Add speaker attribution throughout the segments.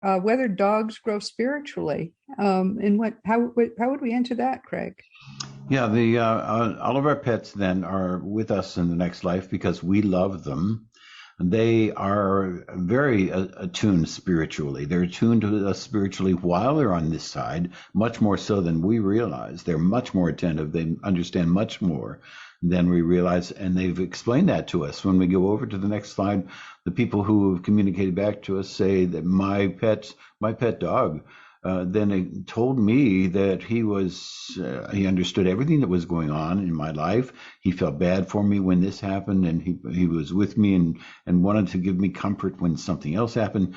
Speaker 1: whether dogs grow spiritually. And how would we answer that, Craig?
Speaker 2: Yeah, the all of our pets then are with us in the next life because we love them. They are very attuned spiritually. They're attuned to us spiritually while they're on this side, much more so than we realize. They're much more attentive. They understand much more than we realize, and they've explained that to us. When we go over to the next slide, the people who have communicated back to us say that my pet dog, then it told me that he understood everything that was going on in my life. He felt bad for me when this happened, and he was with me and wanted to give me comfort when something else happened.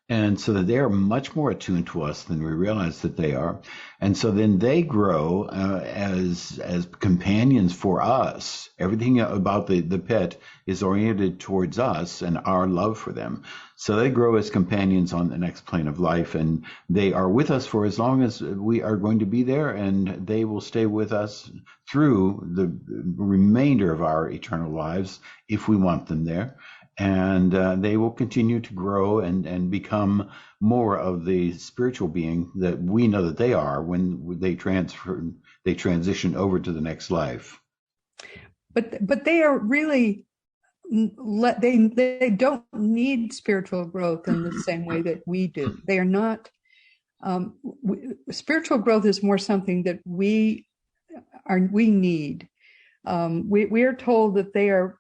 Speaker 2: And so that they are much more attuned to us than we realize that they are. And so then they grow as companions for us. Everything about the pet is oriented towards us and our love for them. So they grow as companions on the next plane of life, and they are with us for as long as we are going to be there, and they will stay with us through the remainder of our eternal lives if we want them there. And they will continue to grow and become more of the spiritual being that we know that they are when they transition over to the next life.
Speaker 1: But they are really they don't need spiritual growth in the same way that we do. They are not. Spiritual growth is more something that we need. We are told that they're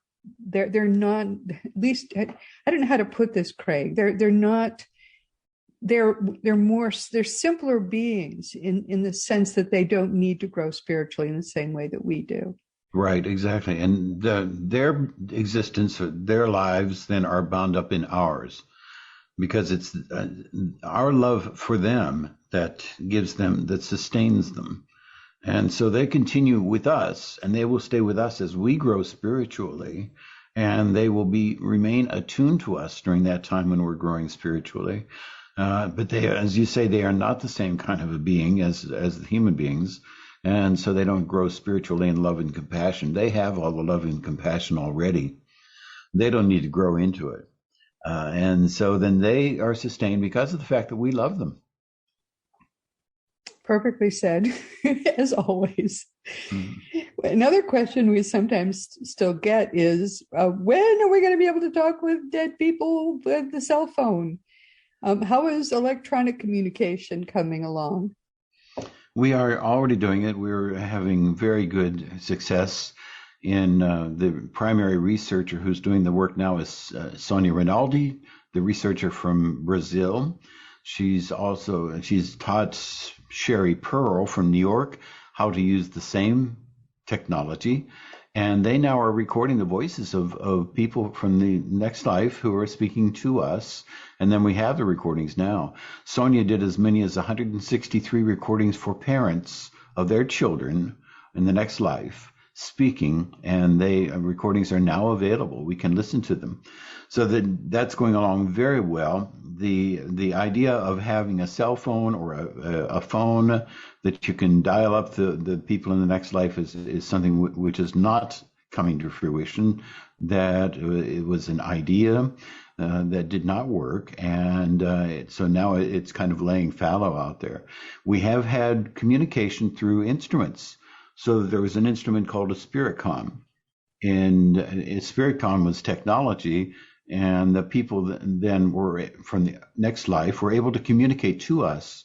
Speaker 1: not, at least I don't know how to put this, Craig. They're simpler beings in the sense that they don't need to grow spiritually in the same way that we do.
Speaker 2: Right, exactly. And their existence, their lives then are bound up in ours, because it's our love for them that sustains them. And so they continue with us, and they will stay with us as we grow spiritually, and they will remain attuned to us during that time when we're growing spiritually. But they, as you say, they are not the same kind of a being as the human beings, and so they don't grow spiritually in love and compassion. They have all the love and compassion already. They don't need to grow into it. And so then they are sustained because of the fact that we love them.
Speaker 1: Perfectly said, as always.
Speaker 2: Mm-hmm.
Speaker 1: Another question we sometimes still get is, when are we going to be able to talk with dead people with the cell phone? How is electronic communication coming along?
Speaker 2: We are already doing it. We're having very good success in the primary researcher who's doing the work now is Sonia Rinaldi, the researcher from Brazil. She's taught Sherry Pearl from New York how to use the same technology. And they now are recording the voices of people from the next life who are speaking to us. And then we have the recordings now. Sonia did as many as 163 recordings for parents of their children in the next life speaking, and recordings are now available. We can listen to them. So that's going along very well. The idea of having a cell phone or a phone that you can dial up the people in the next life is something which is not coming to fruition. That it was an idea that did not work, and so now it's kind of laying fallow out there. We have had communication through instruments. So there was an instrument called a spiritcom, and a spiritcom was technology. And the people then were from the next life were able to communicate to us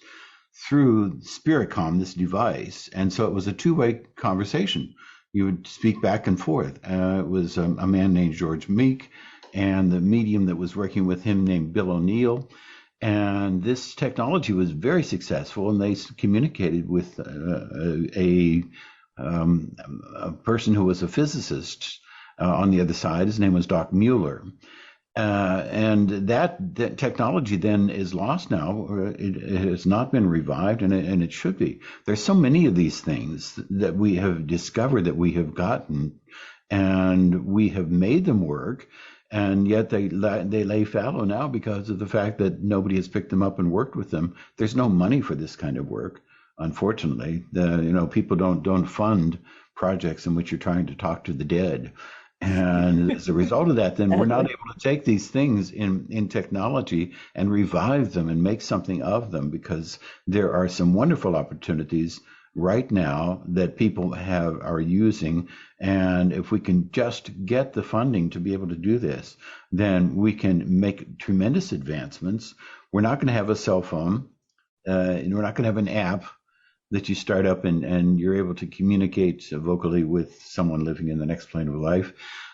Speaker 2: through Spiritcom, this device. And so it was a two-way conversation. You would speak back and forth. It was a man named George Meek and the medium that was working with him named Bill O'Neill. And this technology was very successful, and they communicated with a person who was a physicist on the other side. His name was Doc Mueller. And that technology then is lost now. It has not been revived, and it should be. There's so many of these things that we have discovered that we have gotten, and we have made them work, and yet they lay fallow now because of the fact that nobody has picked them up and worked with them. There's no money for this kind of work, unfortunately. People don't fund projects in which you're trying to talk to the dead. And as a result of that, then we're not able to take these things in technology and revive them and make something of them, because there are some wonderful opportunities right now that people are using. And if we can just get the funding to be able to do this, then we can make tremendous advancements. We're not going to have a cell phone, and we're not going to have an app that you start up and you're able to communicate vocally with someone living in the next plane of life.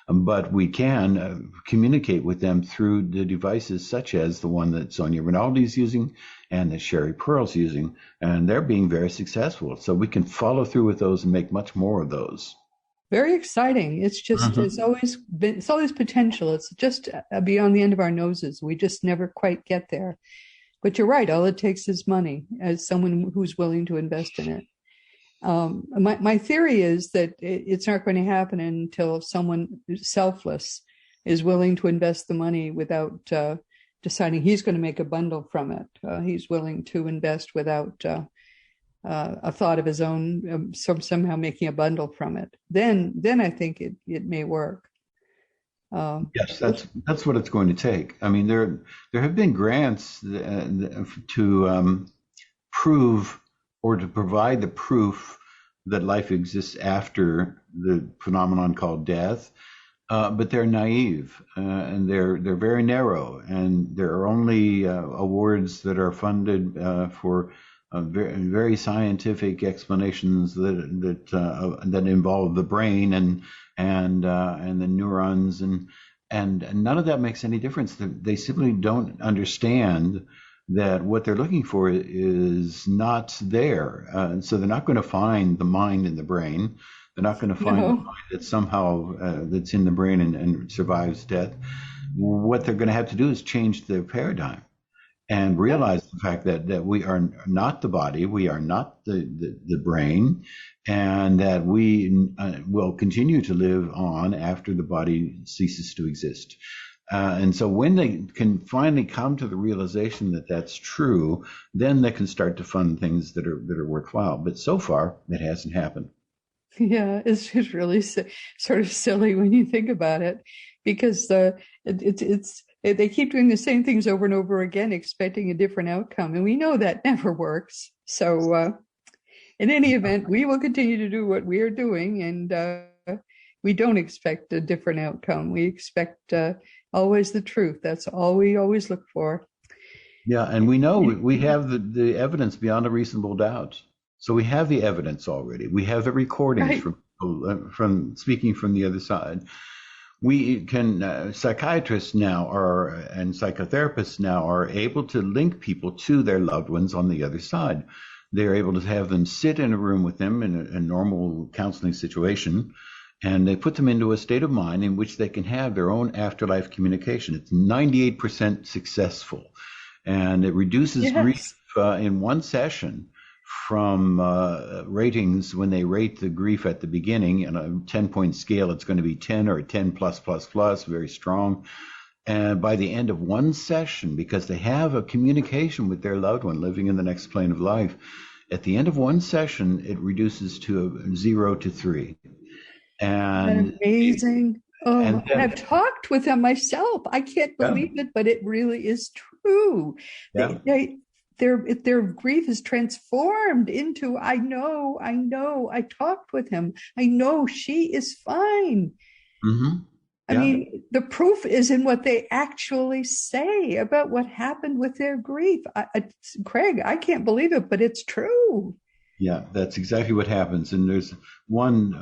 Speaker 2: But we can communicate with them through the devices such as the one that Sonia Rinaldi is using and that Sherry Pearl's using, and they're being very successful. So we can follow through with those and make much more of those.
Speaker 1: Very exciting. It's just, it's always potential. It's just beyond the end of our noses. We just never quite get there. But you're right. All it takes is money, as someone who's willing to invest in it. My theory is that it's not going to happen until someone selfless is willing to invest the money without deciding he's going to make a bundle from it. He's willing to invest without a thought of his own, somehow making a bundle from it. Then I think it may work.
Speaker 2: Yes, that's what it's going to take. I mean, there have been grants to prove or to provide the proof that life exists after the phenomenon called death, but they're naive and they're very narrow, and there are only awards that are funded for very scientific explanations that involve the brain and the neurons, and none of that makes any difference. They simply don't understand that what they're looking for is not there. So they're not going to find the mind in the brain. They're not going to find the mind that somehow that's in the brain and survives death. What they're going to have to do is change their paradigm and realize the fact that we are not the body, we are not the brain, and that we will continue to live on after the body ceases to exist. And so when they can finally come to the realization that that's true, then they can start to fund things that are worthwhile. But so far, it hasn't happened.
Speaker 1: Yeah, it's really sort of silly when you think about it, because they keep doing the same things over and over again, expecting a different outcome, and we know that never works. So, in any event, we will continue to do what we are doing, and we don't expect a different outcome. We expect always the truth. That's all we always look for.
Speaker 2: Yeah, and we know we have the evidence beyond a reasonable doubt. So we have the evidence already. We have the recordings from speaking from the other side. We can psychiatrists now and psychotherapists now are able to link people to their loved ones on the other side. They're able to have them sit in a room with them in a normal counseling situation, and they put them into a state of mind in which they can have their own afterlife communication. It's 98% successful, and it reduces grief in one session from ratings. When they rate the grief at the beginning on a 10-point scale, it's going to be 10 or 10 plus plus plus, very strong. And by the end of one session, because they have a communication with their loved one living in the next plane of life, at the end of one session, it reduces to 0 to 3. And
Speaker 1: amazing. And I've talked with them myself. I can't believe it, but it really is true.
Speaker 2: Yeah.
Speaker 1: Their grief is transformed into, I know, I talked with him. I know she is fine.
Speaker 2: Mm-hmm.
Speaker 1: I mean, the proof is in what they actually say about what happened with their grief. Craig, I can't believe it, but it's true.
Speaker 2: Yeah, that's exactly what happens. And there's one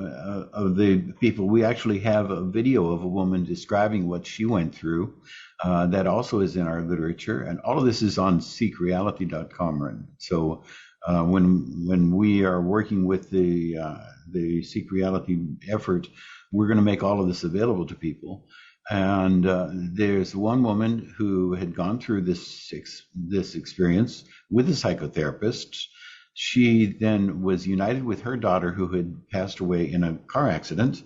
Speaker 2: of the people, we actually have a video of a woman describing what she went through that also is in our literature. And all of this is on seekreality.com. Right? So when we are working with the Seek Reality effort, we're going to make all of this available to people. And there's one woman who had gone through this experience with a psychotherapist. She then was united with her daughter, who had passed away in a car accident,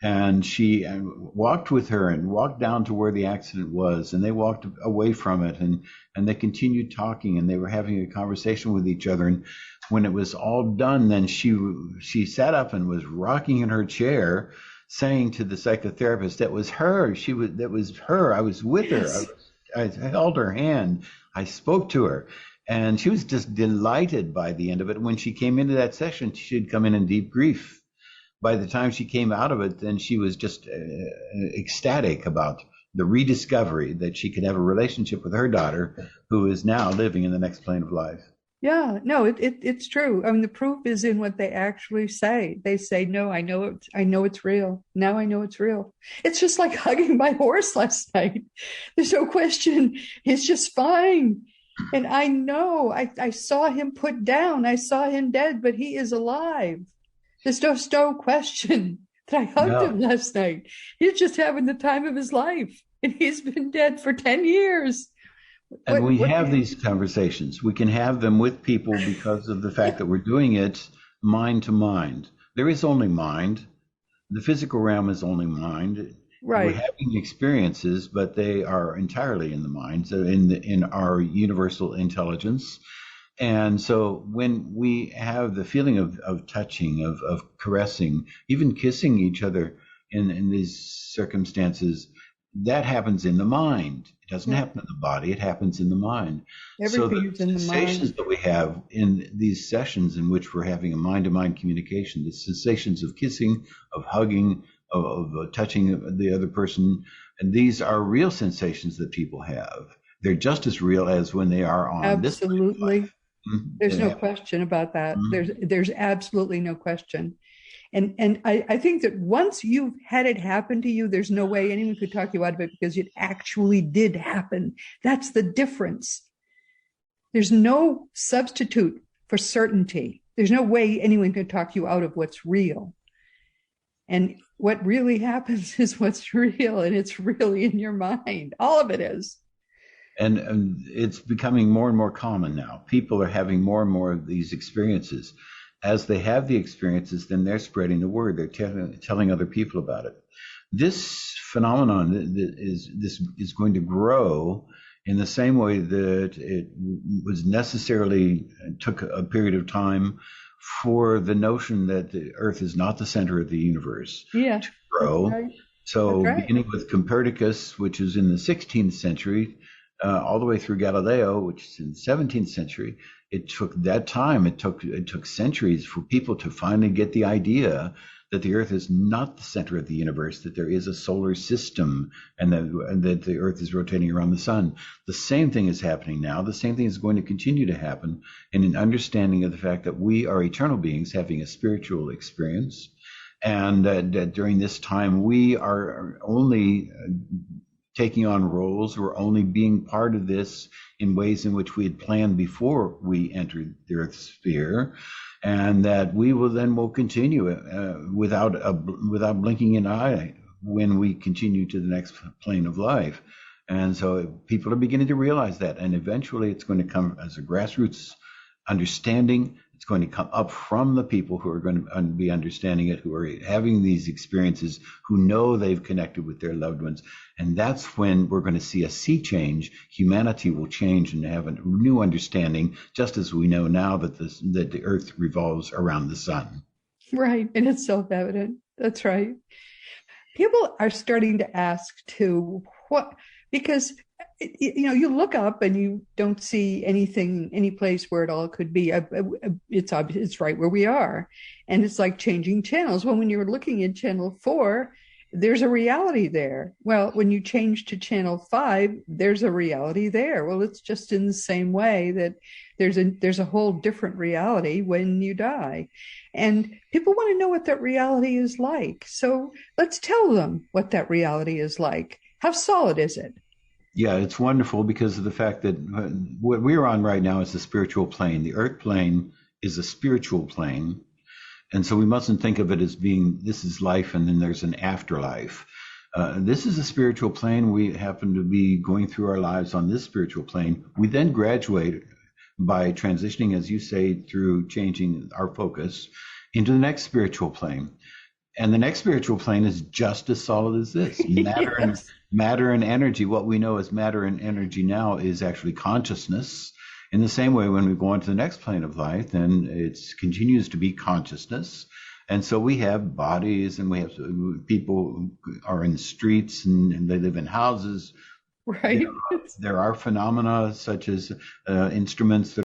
Speaker 2: and she walked with her and walked down to where the accident was, and they walked away from it, and they continued talking, and they were having a conversation with each other. And when it was all done, then she sat up and was rocking in her chair, saying to the psychotherapist, that was her. That was her. I was with her.
Speaker 1: Yes.
Speaker 2: I held her hand. I spoke to her. And she was just delighted by the end of it. When she came into that session, she had come in deep grief. By the time she came out of it, then she was just ecstatic about the rediscovery that she could have a relationship with her daughter, who is now living in the next plane of life.
Speaker 1: Yeah, no, it's true. I mean, the proof is in what they actually say. They say, "No, I know it's real. Now I know it's real." It's just like hugging my horse last night. There's no question. It's just fine. And I know I saw him put down. I saw him dead, but he is alive. There's no question that I hugged
Speaker 2: No.
Speaker 1: him last night. He's just having the time of his life, and he's been dead for 10 years.
Speaker 2: And we
Speaker 1: What?
Speaker 2: have these conversations. We can have them with people because of the fact that we're doing it mind to mind. There is only mind. The physical realm is only mind. We're
Speaker 1: Right.
Speaker 2: having experiences, but they are entirely in the mind, so in our universal intelligence. And so when we have the feeling of touching, of caressing, even kissing each other in these circumstances, that happens in the mind. It doesn't
Speaker 1: Yeah.
Speaker 2: happen in the body, it happens in the mind. So the
Speaker 1: Everything is in the
Speaker 2: sensations
Speaker 1: mind.
Speaker 2: that we have in these sessions in which we're having a mind-to-mind communication, the sensations of kissing, of hugging, of touching the other person, and these are real sensations that people have. They're just as real as when they are on this plane of
Speaker 1: Absolutely.
Speaker 2: life. Mhm.
Speaker 1: There's
Speaker 2: They
Speaker 1: no
Speaker 2: have-
Speaker 1: question about that.
Speaker 2: mhm.
Speaker 1: There's absolutely no question. And I think that once you've had it happen to you, there's no way anyone could talk you out of it because it actually did happen. That's the difference. There's no substitute for certainty. There's no way anyone can talk you out of what's real. And what really happens is what's real, and it's really in your mind. All of it is.
Speaker 2: And it's becoming more and more common now. People are having more and more of these experiences. As they have the experiences, then they're spreading the word. They're telling other people about it. This phenomenon is going to grow in the same way that it was necessarily took a period of time for the notion that the Earth is not the center of the universe
Speaker 1: Yeah,
Speaker 2: to
Speaker 1: that's
Speaker 2: grow.
Speaker 1: right. That's
Speaker 2: So,
Speaker 1: right.
Speaker 2: beginning with Copernicus, which is in the 16th century, all the way through Galileo, which is in the 17th century, it took that time. It took centuries for people to finally get the idea that the Earth is not the center of the universe, that there is a solar system, and that the Earth is rotating around the sun. The same thing is happening now. The same thing is going to continue to happen in an understanding of the fact that we are eternal beings having a spiritual experience, and that during this time we are only taking on roles. We're only being part of this in ways in which we had planned before we entered the Earth's sphere, and that we will continue without blinking an eye when we continue to the next plane of life. And so people are beginning to realize that, and eventually it's going to come as a grassroots understanding. It's going to come up from the people who are going to be understanding it, who are having these experiences, who know they've connected with their loved ones. And that's when we're going to see a sea change. Humanity will change and have a new understanding, just as we know now that the Earth revolves around the sun.
Speaker 1: Right. And it's self-evident. That's right. People are starting to ask too, because you look up and you don't see anything, any place where it all could be. It's obvious, it's right where we are. And it's like changing channels. Well, when you're looking at channel 4, there's a reality there. Well, when you change to channel 5, there's a reality there. Well, it's just in the same way that there's a whole different reality when you die. And people want to know what that reality is like. So let's tell them what that reality is like. How solid is it?
Speaker 2: Yeah, it's wonderful because of the fact that what we're on right now is the spiritual plane. The Earth plane is a spiritual plane. And so we mustn't think of it as being, this is life and then there's an afterlife. This is a spiritual plane. We happen to be going through our lives on this spiritual plane. We then graduate by transitioning, as you say, through changing our focus into the next spiritual plane. And the next spiritual plane is just as solid as this.
Speaker 1: Yes.
Speaker 2: Matter and energy. What we know as matter and energy now is actually consciousness. In the same way, when we go on to the next plane of life, then it continues to be consciousness. And so we have bodies, and we have people who are in the streets, and they live in houses. There,
Speaker 1: Right.
Speaker 2: there are phenomena such as instruments that